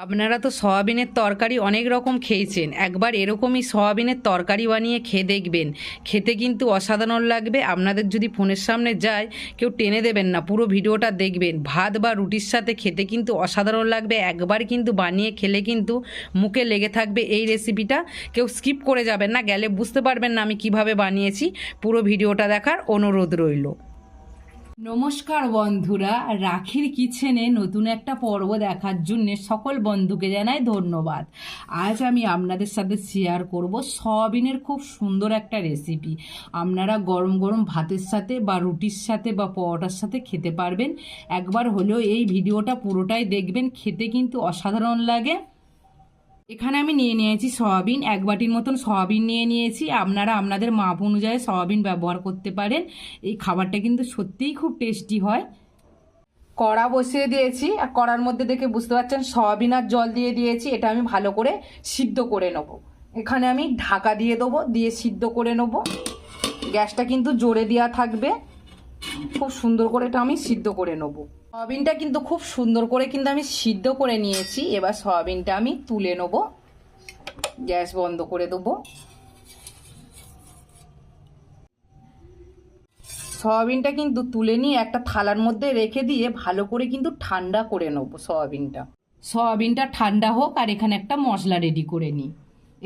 আপনারা তো সয়াবিনের তরকারি অনেক রকম খেয়েছেন, একবার এরকমই সয়াবিনের তরকারি বানিয়ে খেয়ে দেখবেন। খেতে কিন্তু অসাধারণ লাগবে। আপনাদের যদি ফোনের সামনে যায়, কেউ টেনে দেবেন না, পুরো ভিডিওটা দেখবেন। ভাত বা রুটির সাথে খেতে কিন্তু অসাধারণ লাগবে। একবার কিন্তু বানিয়ে খেলে কিন্তু মুখে লেগে থাকবে এই রেসিপিটা। কেউ স্কিপ করে যাবেন না, গেলে বুঝতে পারবেন না আমি কিভাবে বানিয়েছি। পুরো ভিডিওটা দেখার অনুরোধ রইল। নমস্কার বন্ধুরা, রাখির কিচেনে নতুন একটা পর্ব দেখার জন্য সকল বন্ধুকে জানাই ধন্যবাদ। আজ আমি আপনাদের সাথে শেয়ার করব সয়াবিনের খুব সুন্দর একটা রেসিপি। আপনারা গরম গরম ভাতের সাথে বা রুটির সাথে বা পরোটার সাথে খেতে পারবেন। একবার হলেও এই ভিডিওটা পুরোটাই দেখবেন, খেতে কিন্তু অসাধারণ লাগে। এখানে আমি নিয়ে নিয়েছি সয়াবিন, 1 বাটির মতন সয়াবিন নিয়ে নিয়েছি। আপনারা আপনাদের মাপ অনুযায়ী সয়াবিন ব্যবহার করতে পারেন। এই খাবারটা কিন্তু সত্যিই খুব টেস্টি হয়। কড়া বসিয়ে দিয়েছি, আর কড়ার মধ্যে দেখে বুঝতে পারছেন সয়াবিন আর জল দিয়ে দিয়েছি। এটা আমি ভালো করে সিদ্ধ করে নেব। এখানে আমি ঢাকা দিয়ে দেবো, দিয়ে সিদ্ধ করে নেব। গ্যাসটা কিন্তু জোরে দেওয়া থাকবে। খুব সুন্দর করে এটা আমি সিদ্ধ করে নেব। সয়াবিনটা কিন্তু খুব সুন্দর করে কিন্তু আমি সিদ্ধ করে নিয়েছি। এবার সয়াবিনটা আমি তুলে নেব, গ্যাস বন্ধ করে দেবো। সয়াবিনটা কিন্তু তুলে নিয়ে একটা থালার মধ্যে রেখে দিয়ে ভালো করে কিন্তু ঠান্ডা করে নেব সয়াবিনটা ঠান্ডা হোক, আর এখানে একটা মশলা রেডি করে নিই।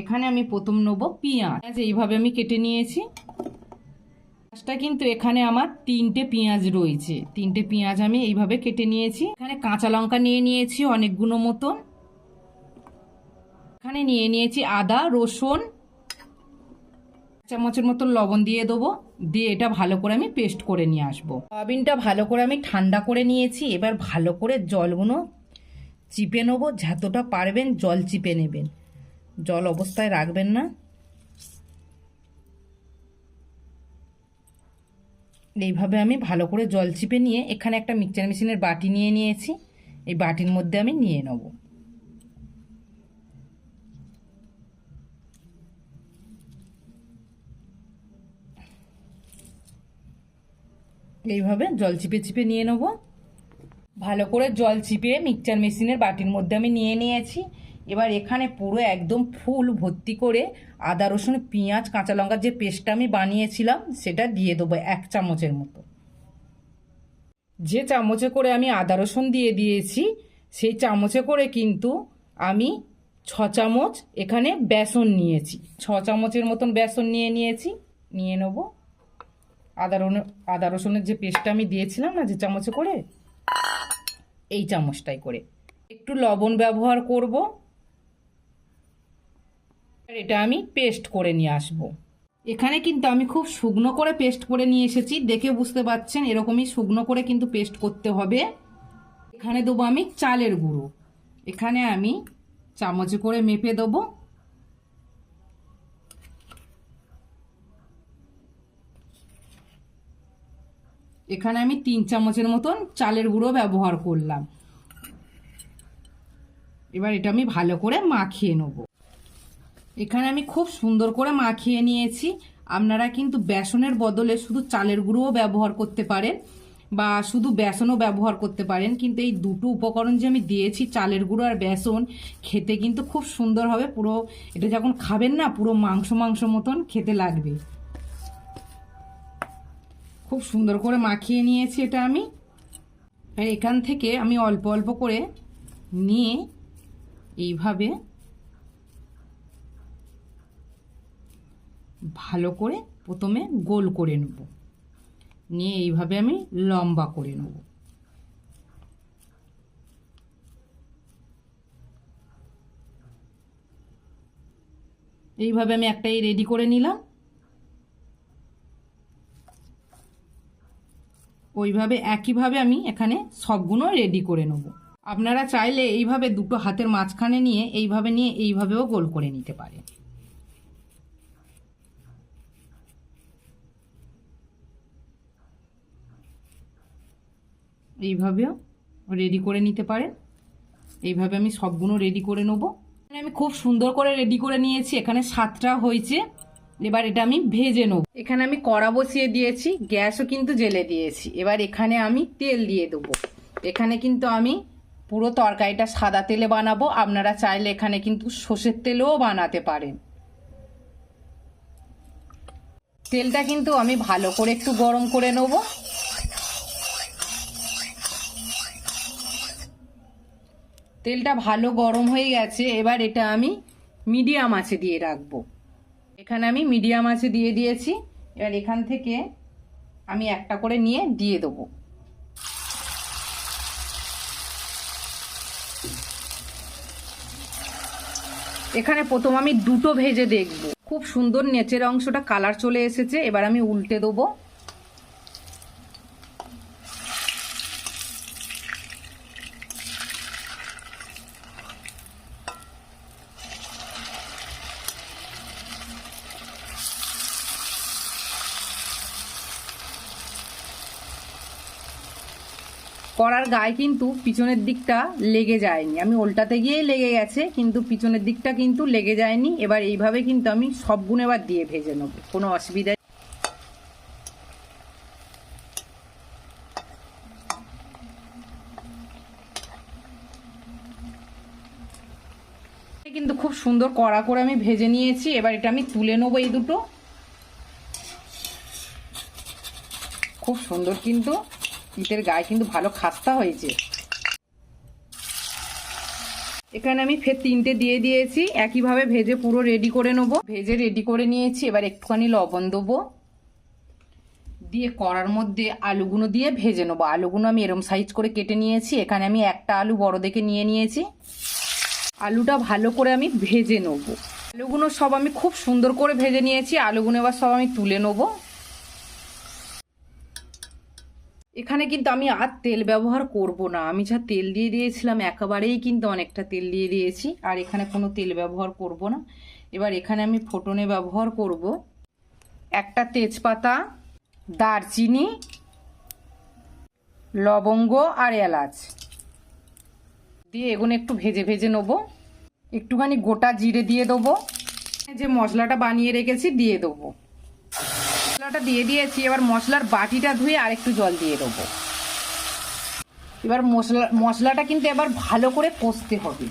এখানে আমি প্রথম নেব পেঁয়াজ। এইভাবে আমি কেটে নিয়েছি। পেঁয়াজটা কিন্তু এখানে আমার 3টে পেঁয়াজ রয়েছে। 3টে পেঁয়াজ আমি এইভাবে কেটে নিয়েছি। এখানে কাঁচা লঙ্কা নিয়ে নিয়েছি অনেকগুলো মতন। এখানে নিয়ে নিয়েছি আদা রসুন, চামচের মতো লবণ দিয়ে দেবো। দিয়ে এটা ভালো করে আমি পেস্ট করে নিয়ে আসবো। সয়াবিনটা ভালো করে আমি ঠান্ডা করে নিয়েছি। এবার ভালো করে জলগুলো চিপে নেবো। যতটা পারবেন জল চিপে নেবেন, জল অবস্থায় রাখবেন না। এইভাবে আমি ভালো করে জল চিপে নিয়ে এখানে একটা মিক্সচার মেশিনের বাটি নিয়ে নিয়েছি। এই বাটির মধ্যে আমি নিয়ে নেব। এইভাবে জল চিপে চিপে নিয়ে নেব। ভালো করে জল চিপে মিক্সচার মেশিনের বাটির মধ্যে আমি নিয়ে নিয়েছি। এবার এখানে পুরো একদম ফুল ভর্তি করে আদা রসুন পেঁয়াজ কাঁচা লঙ্কার যে পেস্টটা আমি বানিয়েছিলাম সেটা দিয়ে দেবো 1 চামচের মতো। যে চামচে করে আমি আদা রসুন দিয়ে দিয়েছি, সেই চামচে করে কিন্তু আমি 6 চামচ এখানে বেসন নিয়েছি। 6 চামচের মতন বেসন নিয়ে নেব। আদা রসুনের যে পেস্টটা আমি দিয়েছিলাম না, যে চামচে করে, এই চামচটাই করে একটু লবণ ব্যবহার করব। এটা আমি পেস্ট করে নিয়ে আসব। এখানে কিন্তু আমি খুব শুকনো করে পেস্ট করে নিয়ে এসেছি, দেখে বুঝতে পারছেন এরকমই শুকনো করে কিন্তু পেস্ট করতে হবে। এখানে দেবো আমি চালের গুঁড়ো। এখানে আমি চামচে করে মেপে দেবো। এখানে আমি 3 চামচের মতন চালের গুঁড়ো ব্যবহার করলাম। এবার এটা আমি ভালো করে মাখিয়ে নেব। এখানে আমি খুব সুন্দর করে মাখিয়ে নিয়েছি। আপনারা কিন্তু বেসনের বদলে শুধু চালের গুঁড়োও ব্যবহার করতে পারেন, বা শুধু বেসনও ব্যবহার করতে পারেন। কিন্তু এই দুটো উপকরণ যে আমি দিয়েছি, চালের গুঁড়ো আর বেসন, খেতে কিন্তু খুব সুন্দর হবে। পুরো এটা যখন খাবেন না, পুরো মাংস মাংস মতন খেতে লাগবে। খুব সুন্দর করে মাখিয়ে নিয়েছি এটা আমি। এখান থেকে আমি অল্প অল্প করে নিয়ে এইভাবে ভালো করে প্রথমে গোল করে নেব, নিয়ে এইভাবে আমি লম্বা করে নেব। এইভাবে আমি একটাই রেডি করে নিলাম। ওইভাবে একইভাবে আমি এখানে সবগুলো রেডি করে নেব। আপনারা চাইলে এইভাবে দুটো হাতের মাঝখানে নিয়ে এইভাবেও গোল করে নিতে পারেন। এইভাবেও রেডি করে নিতে পারেন। এইভাবে আমি সবগুলো রেডি করে নেব। আমি খুব সুন্দর করে রেডি করে নিয়েছি। এখানে 7টা হয়েছে। এবার এটা আমি ভেজে নেব। এখানে আমি কড়া বসিয়ে দিয়েছি, গ্যাসও কিন্তু জ্বেলে দিয়েছি। এবার এখানে আমি তেল দিয়ে দেবো। এখানে কিন্তু আমি পুরো তরকারিটা সাদা তেলে বানাবো, আপনারা চাইলে এখানে কিন্তু সর্ষের তেলেও বানাতে পারেন। তেলটা কিন্তু আমি ভালো করে একটু গরম করে নেব। তেলটা ভালো গরম হয়ে গেছে, এবার এটা আমি মিডিয়াম আঁচে দিয়ে রাখবো। এখানে আমি মিডিয়াম আঁচে দিয়ে দিয়েছি। এবার এখান থেকে আমি একটা করে নিয়ে দিয়ে দেবো। এখানে প্রথম আমি দুটো ভেজে দেখব। খুব সুন্দর নেচের অংশটা কালার চলে এসেছে, এবার আমি উল্টে দেবো। কড়ার গায়ে কিন্তু পিছনের দিকটা লেগে যায়নি, আমি উল্টাতে গিয়েই লেগে গেছে, কিন্তু পিছনের দিকটা কিন্তু লেগে যায়নি। এবার এইভাবে কিন্তু আমি সবগুলো এবার দিয়ে ভেজে নেব, কোনো অসুবিধা। কিন্তু খুব সুন্দর কড়া করে আমি ভেজে নিয়েছি। এবার এটা আমি তুলে নেবো। এই দুটো খুব সুন্দর, কিন্তু পিঠের গায়ে কিন্তু ভালো খাস্তা হয়েছে। এখানে আমি ফের তিনটে দিয়ে দিয়েছি, একইভাবে ভেজে পুরো রেডি করে নেবো। ভেজে রেডি করে নিয়েছি। এবার একটুখানি লবণ দেবো, দিয়ে কড়ার মধ্যে আলুগুলো দিয়ে ভেজে নেবো। আলুগুলো আমি এরম সাইজ করে কেটে নিয়েছি। এখানে আমি একটা আলু বড় দেখে নিয়ে নিয়েছি। আলুটা ভালো করে আমি ভেজে নেবো। আলুগুলো সব আমি খুব সুন্দর করে ভেজে নিয়েছি। আলুগুলো এবার সব আমি তুলে নেবো। এখানে কিন্তু আমি আর তেল ব্যবহার করব না, আমি যা তেল দিয়ে দিয়েছিলাম একেবারেই কিন্তু অনেকটা তেল দিয়ে দিয়েছি, আর এখানে কোনো তেল ব্যবহার করব না। এবার এখানে আমি ফোড়নে ব্যবহার করব একটা তেজপাতা, দারচিনি, লবঙ্গ আর এলাচ দিয়ে এগুলো একটু ভেজে ভেজে নেবো। একটুখানি গোটা জিরে দিয়ে দেবো, যে মশলাটা বানিয়ে রেখেছি দিয়ে দেবো। মশলাটা দিয়ে দিয়েছি। এবার মশলার বাটিটা ধুয়ে আরেকটু জল দিয়ে দেবো। এবার মশলাটা কিন্তু এবার ভালো করে কষতে হবে।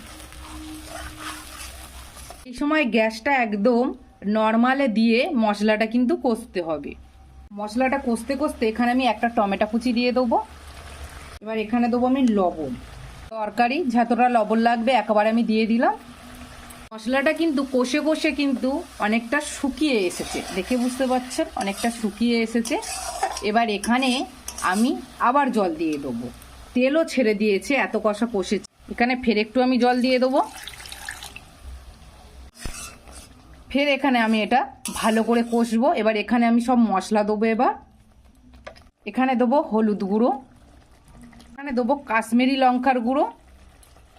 এই সময় গ্যাসটা একদম নর্মালে দিয়ে মশলাটা কিন্তু কষতে হবে। মশলাটা কষতে কষতে এখানে আমি একটা টমেটো কুচি দিয়ে দেবো। এবার এখানে দেবো আমি লবণ। তরকারি যতটা লবণ লাগবে একেবারে আমি দিয়ে দিলাম। মশলাটা কিন্তু কষে কষে কিন্তু অনেকটা শুকিয়ে এসেছে, দেখে বুঝতে পারছেন অনেকটা শুকিয়ে এসেছে। এবার এখানে আমি আবার জল দিয়ে দেবো, তেলও ছেড়ে দিয়েছে, এত কষা কষেছে। এখানে ফের একটু আমি জল দিয়ে দেবো। ফের এখানে আমি এটা ভালো করে কষবো। এবার এখানে আমি সব মশলা দেবো। এবার এখানে দেবো হলুদ গুঁড়ো, এখানে দেবো কাশ্মীরি লঙ্কার গুঁড়ো,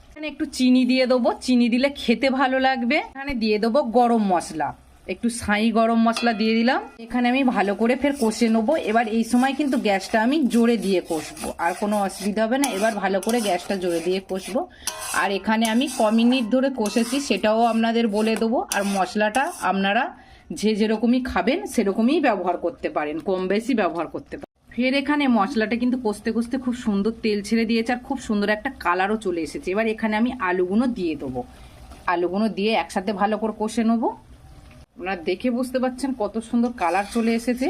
এখানে একটু চিনি দিয়ে দেবো, চিনি দিলে খেতে ভালো লাগবে। এখানে দিয়ে দেবো গরম মশলা, একটু ছাই গরম মশলা দিয়ে দিলাম। এখানে আমি ভালো করে ফের কষে নেবো। এবার এই সময় কিন্তু গ্যাসটা আমি জোরে দিয়ে কষবো, আর কোনো অসুবিধা হবে না। এবার ভালো করে গ্যাসটা জোরে দিয়ে কষবো। আর এখানে আমি ক মিনিট ধরে কষেছি সেটাও আপনাদের বলে দেবো। আর মশলাটা আপনারা যে যেরকমই খাবেন সেরকমই ব্যবহার করতে পারেন, কম বেশি ব্যবহার করতে পারেন। ফের এখানে মশলাটা কিন্তু কষতে কষতে খুব সুন্দর তেল ছেড়ে দিয়েছে, আর খুব সুন্দর একটা কালারও চলে এসেছে। এবার এখানে আমি আলুগুলো দিয়ে দেবো। আলুগুলো দিয়ে একসাথে ভালো করে কষে নেবো। আপনারা দেখে বুঝতে পারছেন কত সুন্দর কালার চলে এসেছে।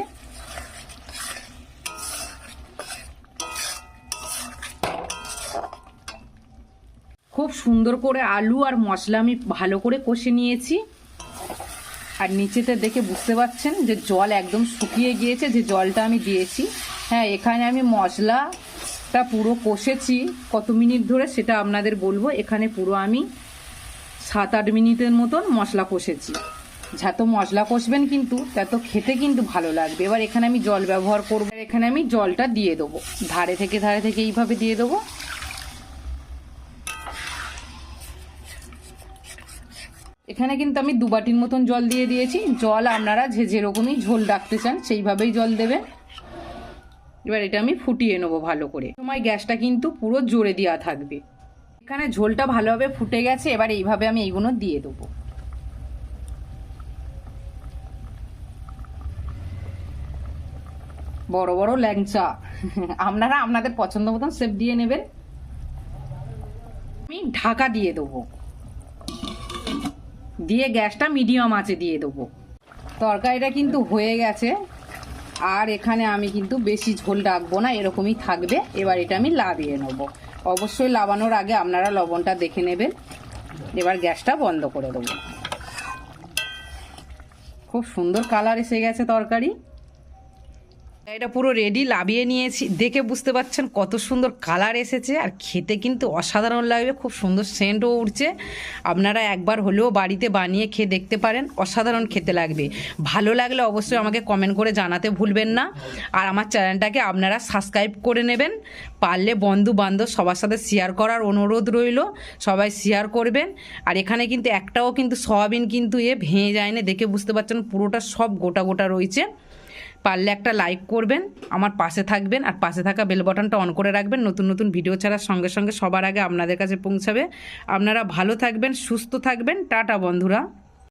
খুব সুন্দর করে আলু আর মশলা আমি ভালো করে কষে নিয়েছি। আর নিচেতে দেখে বুঝতে পারছেন যে জল একদম শুকিয়ে গিয়েছে, যে জলটা আমি দিয়েছি। হ্যাঁ, এখানে আমি মশলাটা পুরো কষেছি কত মিনিট ধরে সেটা আপনাদের বলবো। এখানে পুরো আমি 7-8 মিনিটের মতন মশলা কষেছি। যত মশলা কষবেন কিন্তু তত খেতে কিন্তু ভালো লাগবে। এবার এখানে আমি জল ব্যবহার করব। এখানে আমি জলটা দিয়ে দেবো, ধারে থেকে এইভাবে দিয়ে দেবো। এখানে কিন্তু আমি 2 বাটির মতন জল দিয়ে দিয়েছি। জল আপনারা যে যেরকমই ঝোল রাখতে চান সেইভাবেই জল দেবেন। এবার এটা আমি ফুটিয়ে নেবো ভালো করে। সময় গ্যাসটা কিন্তু পুরো জোরে দেওয়া থাকবে। এখানে ঝোলটা ভালোভাবে ফুটে গেছে। এবার এইভাবে আমি এইগুলো দিয়ে দেবো। বড় বড় ল্যাংচা আপনারা আপনাদের পছন্দ মতন শেপ দিয়ে নেবেন। আমি ঢাকা দিয়ে দেবো, দিয়ে গ্যাসটা মিডিয়াম আঁচে দিয়ে দেবো। তরকারিটা কিন্তু হয়ে গেছে, আর এখানে আমি কিন্তু বেশি ঝোল রাখবো না, এরকমই থাকবে। এবার এটা আমি লাবিয়ে নেবো। অবশ্যই লাবানোর আগে আপনারা লবণটা দেখে নেবেন। এবার গ্যাসটা বন্ধ করে দেবো। খুব সুন্দর কালার এসে গেছে তরকারি। এটা পুরো রেডি, লাবিয়ে নিয়েছি। দেখে বুঝতে পারছেন কত সুন্দর কালার এসেছে, আর খেতে কিন্তু অসাধারণ লাগবে। খুব সুন্দর সেন্টও উঠছে। আপনারা একবার হলেও বাড়িতে বানিয়ে খেয়ে দেখতে পারেন, অসাধারণ খেতে লাগবে। ভালো লাগলে অবশ্যই আমাকে কমেন্ট করে জানাতে ভুলবেন না। আর আমার চ্যানেলটাকে আপনারা সাবস্ক্রাইব করে নেবেন। পারলে বন্ধু বান্ধব সবার সাথে শেয়ার করার অনুরোধ রইল, সবাই শেয়ার করবেন। আর এখানে কিন্তু একটাও কিন্তু সয়াবিন কিন্তু ভেঙে যায় না, দেখে বুঝতে পারছেন পুরোটা সব গোটা গোটা রয়েছে। পারলে একটা লাইক করবেন, আমার পাশে থাকবেন, আর পাশে থাকা বেল বাটনটা অন করে রাখবেন। নতুন নতুন ভিডিও ছাড়ার সঙ্গে সঙ্গে সবার আগে আপনাদের কাছে পৌঁছাবে। আপনারা ভালো থাকবেন, সুস্থ থাকবেন। টাটা বন্ধুরা।